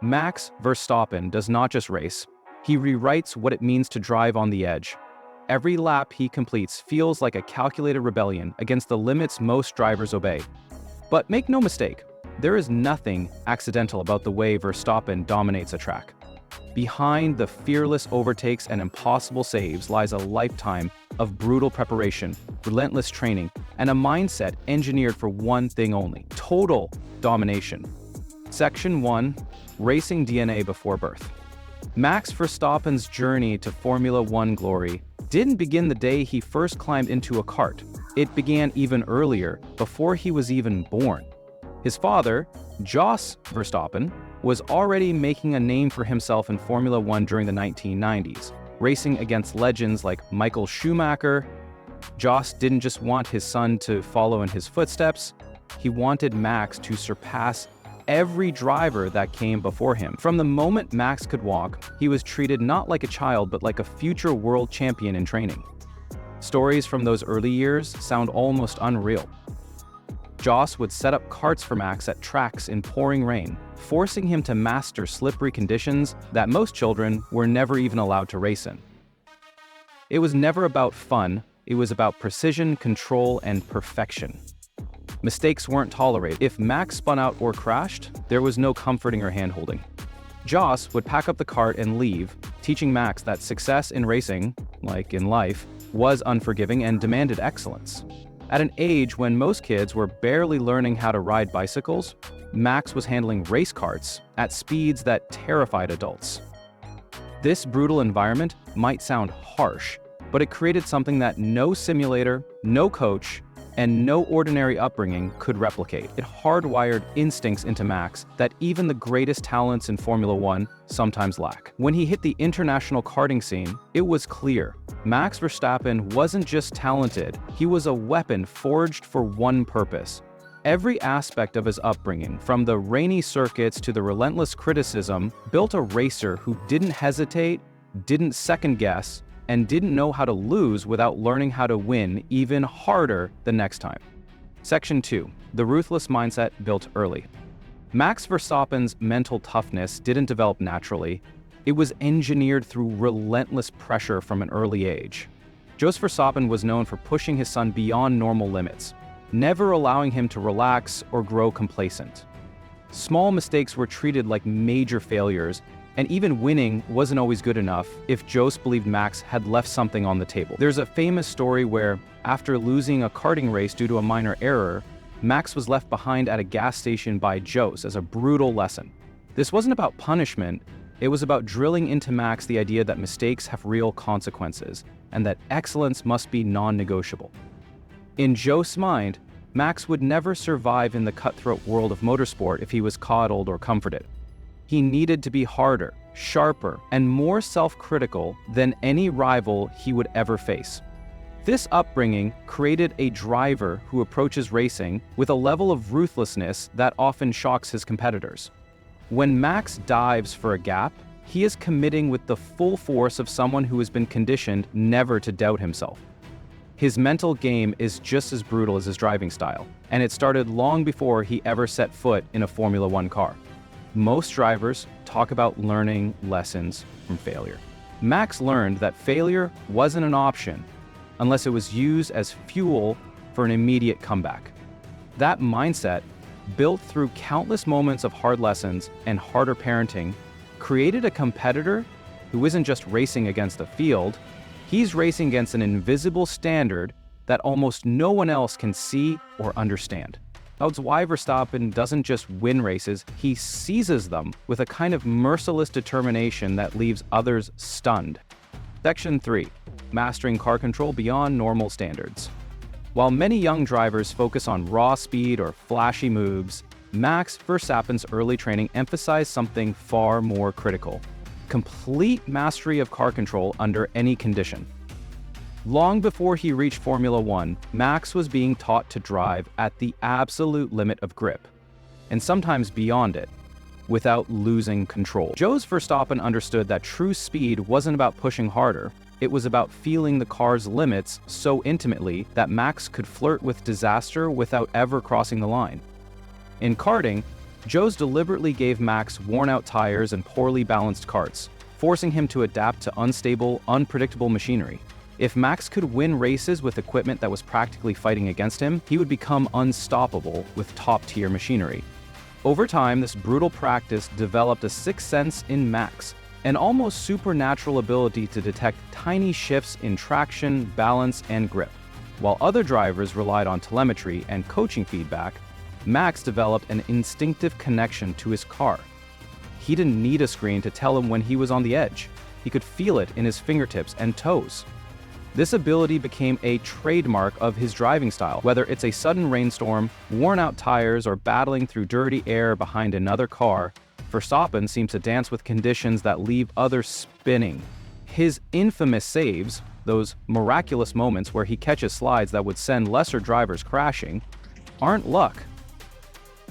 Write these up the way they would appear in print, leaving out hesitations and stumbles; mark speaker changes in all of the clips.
Speaker 1: Max Verstappen does not just race, he rewrites what it means to drive on the edge. Every lap he completes feels like a calculated rebellion against the limits most drivers obey. But make no mistake, there is nothing accidental about the way Verstappen dominates a track. Behind the fearless overtakes and impossible saves lies a lifetime of brutal preparation, relentless training, and a mindset engineered for one thing only: total domination. Section 1. Racing DNA before birth. Max Verstappen's journey to Formula One glory didn't begin the day he first climbed into a kart. It began even earlier, before he was even born. His father, Jos Verstappen, was already making a name for himself in Formula One during the 1990s, racing against legends like Michael Schumacher. Jos didn't just want his son to follow in his footsteps, he wanted Max to surpass every driver that came before him. From the moment Max could walk, he was treated not like a child but like a future world champion in training. Stories from those early years sound almost unreal. Jos would set up karts for Max at tracks in pouring rain, forcing him to master slippery conditions that most children were never even allowed to race in. It was never about fun, it was about precision, control, and perfection. Mistakes weren't tolerated. If Max spun out or crashed, there was no comforting or hand-holding. Jos would pack up the kart and leave, teaching Max that success in racing, like in life, was unforgiving and demanded excellence. At an age when most kids were barely learning how to ride bicycles, Max was handling race karts at speeds that terrified adults. This brutal environment might sound harsh, but it created something that no simulator, no coach, and no ordinary upbringing could replicate. It hardwired instincts into Max that even the greatest talents in Formula One sometimes lack. When he hit the international karting scene, it was clear. Max Verstappen wasn't just talented, he was a weapon forged for one purpose. Every aspect of his upbringing, from the rainy circuits to the relentless criticism, built a racer who didn't hesitate, didn't second guess, and didn't know how to lose without learning how to win even harder the next time. Section 2. The ruthless mindset built early. Max Verstappen's mental toughness didn't develop naturally. It was engineered through relentless pressure from an early age. Jos Verstappen was known for pushing his son beyond normal limits, never allowing him to relax or grow complacent. Small mistakes were treated like major failures, and even winning wasn't always good enough if Jos believed Max had left something on the table. There's a famous story where, after losing a karting race due to a minor error, Max was left behind at a gas station by Jos as a brutal lesson. This wasn't about punishment, it was about drilling into Max the idea that mistakes have real consequences, and that excellence must be non-negotiable. In Jos' mind, Max would never survive in the cutthroat world of motorsport if he was coddled or comforted. He needed to be harder, sharper, and more self-critical than any rival he would ever face. This upbringing created a driver who approaches racing with a level of ruthlessness that often shocks his competitors. When Max dives for a gap, he is committing with the full force of someone who has been conditioned never to doubt himself. His mental game is just as brutal as his driving style, and it started long before he ever set foot in a Formula One car. Most drivers talk about learning lessons from failure. Max learned that failure wasn't an option unless it was used as fuel for an immediate comeback. That mindset, built through countless moments of hard lessons and harder parenting, created a competitor who isn't just racing against the field, he's racing against an invisible standard that almost no one else can see or understand. That's why Verstappen doesn't just win races, he seizes them with a kind of merciless determination that leaves others stunned. Section 3. Mastering car control beyond normal standards. While many young drivers focus on raw speed or flashy moves, Max Verstappen's early training emphasized something far more critical: complete mastery of car control under any condition. Long before he reached Formula One, Max was being taught to drive at the absolute limit of grip, and sometimes beyond it, without losing control. Jos Verstappen understood that true speed wasn't about pushing harder, it was about feeling the car's limits so intimately that Max could flirt with disaster without ever crossing the line. In karting, Joe's deliberately gave Max worn-out tires and poorly balanced karts, forcing him to adapt to unstable, unpredictable machinery. If Max could win races with equipment that was practically fighting against him, he would become unstoppable with top-tier machinery. Over time, this brutal practice developed a sixth sense in Max, an almost supernatural ability to detect tiny shifts in traction, balance, and grip. While other drivers relied on telemetry and coaching feedback, Max developed an instinctive connection to his car. He didn't need a screen to tell him when he was on the edge. He could feel it in his fingertips and toes. This ability became a trademark of his driving style, whether it's a sudden rainstorm, worn-out tires, or battling through dirty air behind another car. Verstappen seems to dance with conditions that leave others spinning. His infamous saves, those miraculous moments where he catches slides that would send lesser drivers crashing, aren't luck.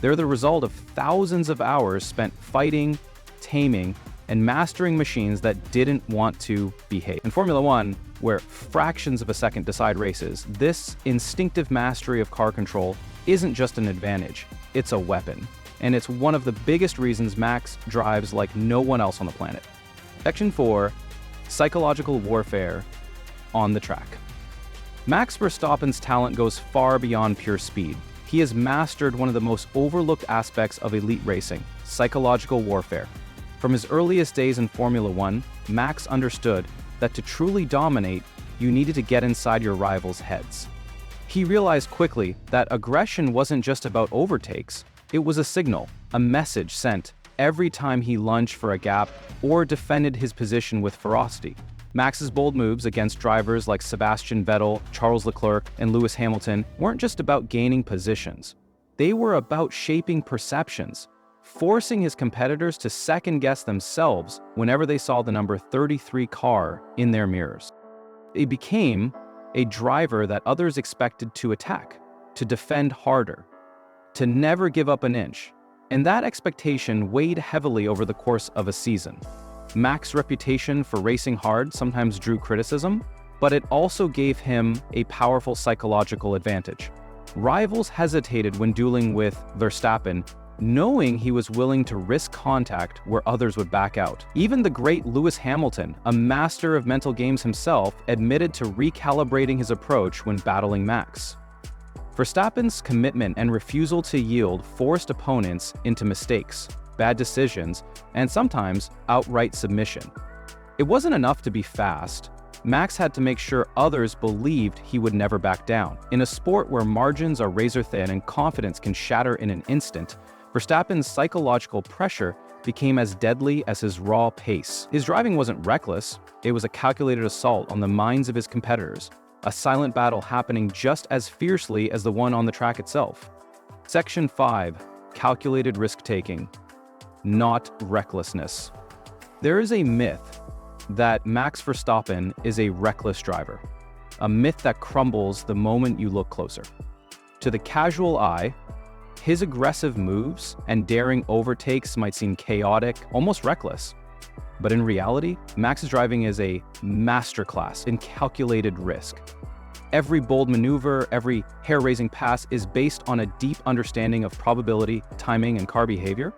Speaker 1: They're the result of thousands of hours spent fighting, taming, and mastering machines that didn't want to behave. In Formula One, where fractions of a second decide races, this instinctive mastery of car control isn't just an advantage, it's a weapon. And it's one of the biggest reasons Max drives like no one else on the planet. Section 4, Psychological Warfare on the Track. Max Verstappen's talent goes far beyond pure speed. He has mastered one of the most overlooked aspects of elite racing, psychological warfare. From his earliest days in Formula One, Max understood that to truly dominate, you needed to get inside your rivals' heads. He realized quickly that aggression wasn't just about overtakes, it was a signal, a message sent every time he lunged for a gap or defended his position with ferocity. Max's bold moves against drivers like Sebastian Vettel, Charles Leclerc, and Lewis Hamilton weren't just about gaining positions. They were about shaping perceptions, forcing his competitors to second-guess themselves whenever they saw the number 33 car in their mirrors. It became a driver that others expected to attack, to defend harder, to never give up an inch. And that expectation weighed heavily over the course of a season. Max's reputation for racing hard sometimes drew criticism, but it also gave him a powerful psychological advantage. Rivals hesitated when dueling with Verstappen, knowing he was willing to risk contact where others would back out. Even the great Lewis Hamilton, a master of mental games himself, admitted to recalibrating his approach when battling Max. Verstappen's commitment and refusal to yield forced opponents into mistakes, bad decisions, and sometimes outright submission. It wasn't enough to be fast. Max had to make sure others believed he would never back down. In a sport where margins are razor thin and confidence can shatter in an instant, Verstappen's psychological pressure became as deadly as his raw pace. His driving wasn't reckless, it was a calculated assault on the minds of his competitors, a silent battle happening just as fiercely as the one on the track itself. Section 5, Calculated Risk-Taking, not recklessness. There is a myth that Max Verstappen is a reckless driver, a myth that crumbles the moment you look closer. To the casual eye, his aggressive moves and daring overtakes might seem chaotic, almost reckless. But in reality, Max's driving is a masterclass in calculated risk. Every bold maneuver, every hair-raising pass is based on a deep understanding of probability, timing, and car behavior.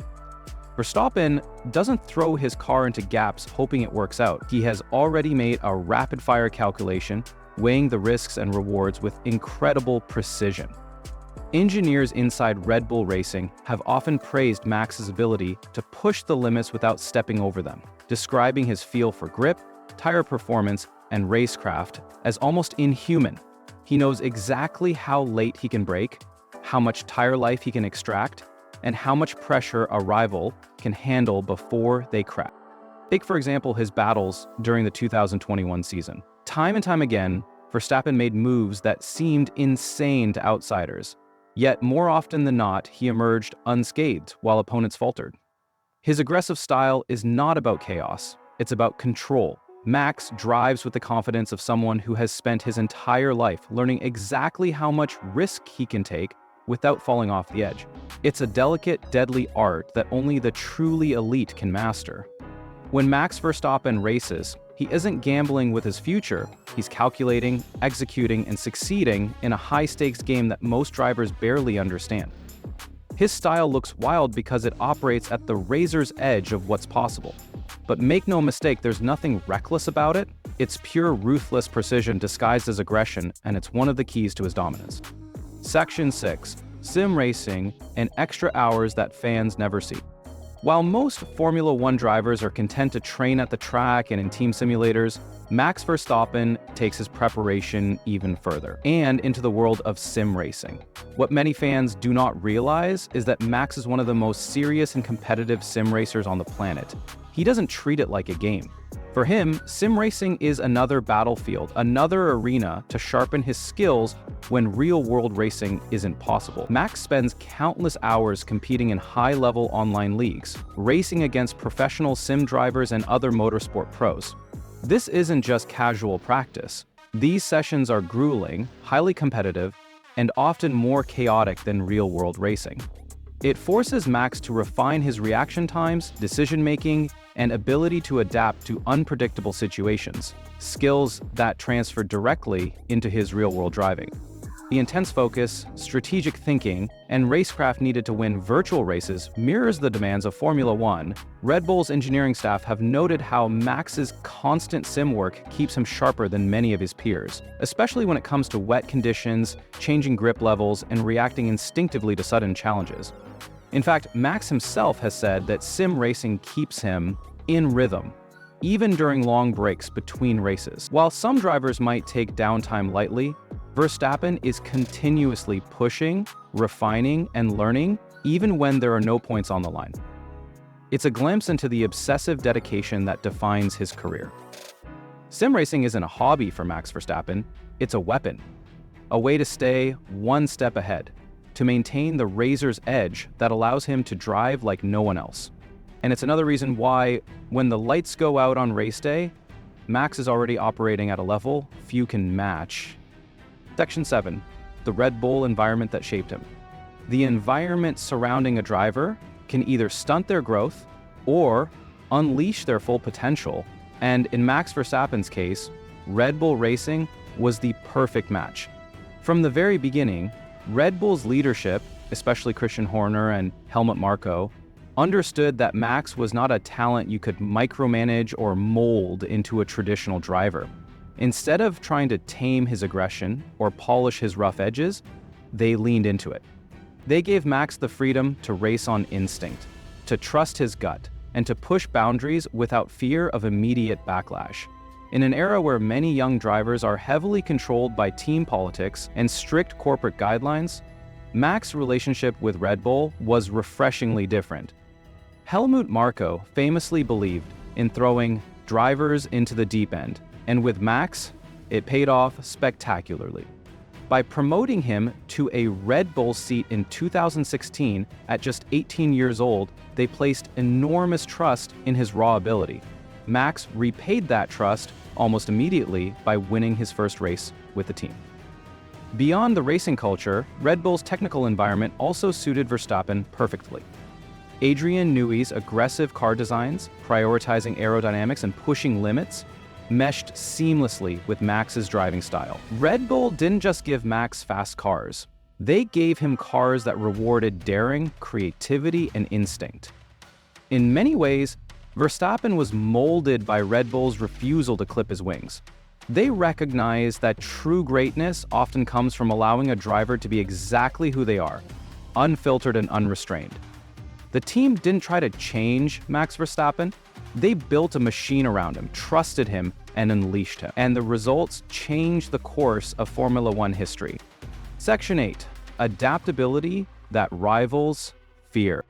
Speaker 1: Verstappen doesn't throw his car into gaps hoping it works out. He has already made a rapid-fire calculation, weighing the risks and rewards with incredible precision. Engineers inside Red Bull Racing have often praised Max's ability to push the limits without stepping over them, describing his feel for grip, tire performance, and racecraft as almost inhuman. He knows exactly how late he can brake, how much tire life he can extract, and how much pressure a rival can handle before they crash. Take, for example, his battles during the 2021 season. Time and time again, Verstappen made moves that seemed insane to outsiders. Yet more often than not, he emerged unscathed while opponents faltered. His aggressive style is not about chaos, it's about control. Max drives with the confidence of someone who has spent his entire life learning exactly how much risk he can take without falling off the edge. It's a delicate, deadly art that only the truly elite can master. When Max Verstappen races, he isn't gambling with his future, he's calculating, executing, and succeeding in a high-stakes game that most drivers barely understand. His style looks wild because it operates at the razor's edge of what's possible. But make no mistake, there's nothing reckless about it. It's pure ruthless precision disguised as aggression, and it's one of the keys to his dominance. Section 6. Sim racing and extra hours that fans never see. While most Formula One drivers are content to train at the track and in team simulators, Max Verstappen takes his preparation even further and into the world of sim racing. What many fans do not realize is that Max is one of the most serious and competitive sim racers on the planet. He doesn't treat it like a game. For him, sim racing is another battlefield, another arena to sharpen his skills when real-world racing isn't possible. Max spends countless hours competing in high-level online leagues, racing against professional sim drivers and other motorsport pros. This isn't just casual practice. These sessions are grueling, highly competitive, and often more chaotic than real-world racing. It forces Max to refine his reaction times, decision-making, and ability to adapt to unpredictable situations, skills that transfer directly into his real-world driving. The intense focus, strategic thinking, and racecraft needed to win virtual races mirrors the demands of Formula One. Red Bull's engineering staff have noted how Max's constant sim work keeps him sharper than many of his peers, especially when it comes to wet conditions, changing grip levels, and reacting instinctively to sudden challenges. In fact, Max himself has said that sim racing keeps him in rhythm, even during long breaks between races. While some drivers might take downtime lightly, Verstappen is continuously pushing, refining, and learning, even when there are no points on the line. It's a glimpse into the obsessive dedication that defines his career. Sim racing isn't a hobby for Max Verstappen, it's a weapon, a way to stay one step ahead, to maintain the razor's edge that allows him to drive like no one else. And it's another reason why, when the lights go out on race day, Max is already operating at a level few can match. Section 7. The Red Bull environment that shaped him. The environment surrounding a driver can either stunt their growth or unleash their full potential. And in Max Verstappen's case, Red Bull Racing was the perfect match. From the very beginning, Red Bull's leadership, especially Christian Horner and Helmut Marko, understood that Max was not a talent you could micromanage or mold into a traditional driver. Instead of trying to tame his aggression or polish his rough edges, they leaned into it. They gave Max the freedom to race on instinct, to trust his gut, and to push boundaries without fear of immediate backlash. In an era where many young drivers are heavily controlled by team politics and strict corporate guidelines, Max's relationship with Red Bull was refreshingly different. Helmut Marko famously believed in throwing drivers into the deep end, and with Max, it paid off spectacularly. By promoting him to a Red Bull seat in 2016 at just 18 years old, they placed enormous trust in his raw ability. Max repaid that trust almost immediately by winning his first race with the team. Beyond the racing culture, Red Bull's technical environment also suited Verstappen perfectly. Adrian Newey's aggressive car designs, prioritizing aerodynamics and pushing limits, meshed seamlessly with Max's driving style. Red Bull didn't just give Max fast cars. They gave him cars that rewarded daring, creativity, and instinct. In many ways, Verstappen was molded by Red Bull's refusal to clip his wings. They recognized that true greatness often comes from allowing a driver to be exactly who they are, unfiltered and unrestrained. The team didn't try to change Max Verstappen. They built a machine around him, trusted him, and unleashed him. And the results changed the course of Formula One history. Section 8. Adaptability that rivals fear.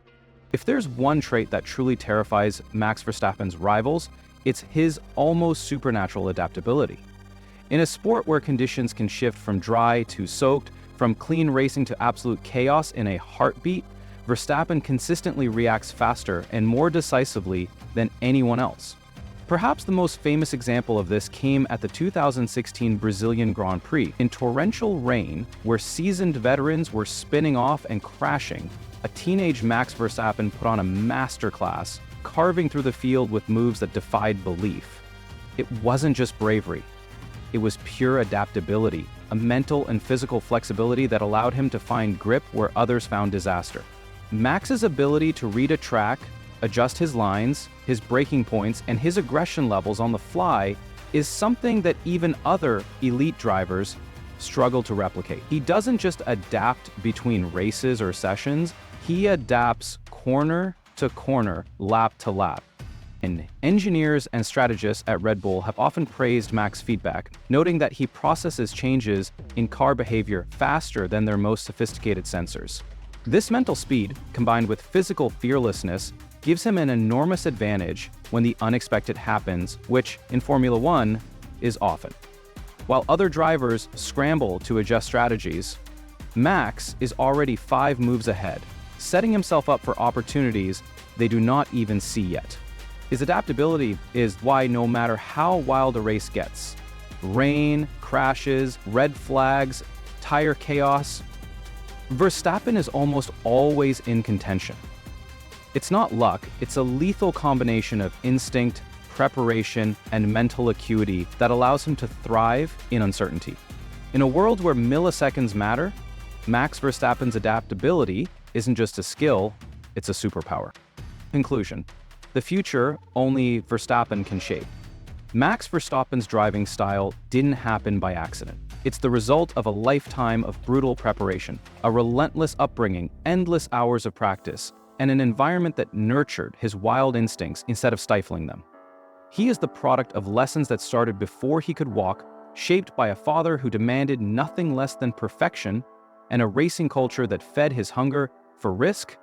Speaker 1: If there's one trait that truly terrifies Max Verstappen's rivals, it's his almost supernatural adaptability. In a sport where conditions can shift from dry to soaked, from clean racing to absolute chaos in a heartbeat, Verstappen consistently reacts faster and more decisively than anyone else. Perhaps the most famous example of this came at the 2016 Brazilian Grand Prix. In torrential rain, where seasoned veterans were spinning off and crashing, a teenage Max Verstappen put on a masterclass, carving through the field with moves that defied belief. It wasn't just bravery. It was pure adaptability, a mental and physical flexibility that allowed him to find grip where others found disaster. Max's ability to read a track, adjust his lines, his braking points, and his aggression levels on the fly is something that even other elite drivers struggle to replicate. He doesn't just adapt between races or sessions, he adapts corner to corner, lap to lap. And engineers and strategists at Red Bull have often praised Max's feedback, noting that he processes changes in car behavior faster than their most sophisticated sensors. This mental speed, combined with physical fearlessness, gives him an enormous advantage when the unexpected happens, which, in Formula One, is often. While other drivers scramble to adjust strategies, Max is already 5 moves ahead, setting himself up for opportunities they do not even see yet. His adaptability is why no matter how wild a race gets, rain, crashes, red flags, tire chaos, Verstappen is almost always in contention. It's not luck, it's a lethal combination of instinct, preparation, and mental acuity that allows him to thrive in uncertainty. In a world where milliseconds matter, Max Verstappen's adaptability isn't just a skill, it's a superpower. Conclusion. The future only Verstappen can shape. Max Verstappen's driving style didn't happen by accident. It's the result of a lifetime of brutal preparation, a relentless upbringing, endless hours of practice, and an environment that nurtured his wild instincts instead of stifling them. He is the product of lessons that started before he could walk, shaped by a father who demanded nothing less than perfection, and a racing culture that fed his hunger for risk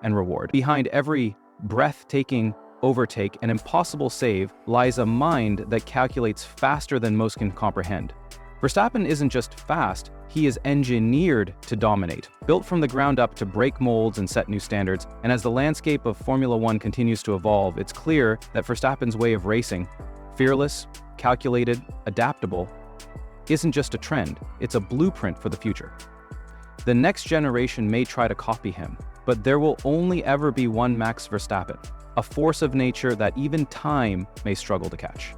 Speaker 1: and reward. Behind every breathtaking overtake and impossible save lies a mind that calculates faster than most can comprehend. Verstappen isn't just fast, he is engineered to dominate, built from the ground up to break molds and set new standards. And as the landscape of Formula One continues to evolve, it's clear that Verstappen's way of racing, fearless, calculated, adaptable, isn't just a trend, it's a blueprint for the future. The next generation may try to copy him, but there will only ever be one Max Verstappen, a force of nature that even time may struggle to catch.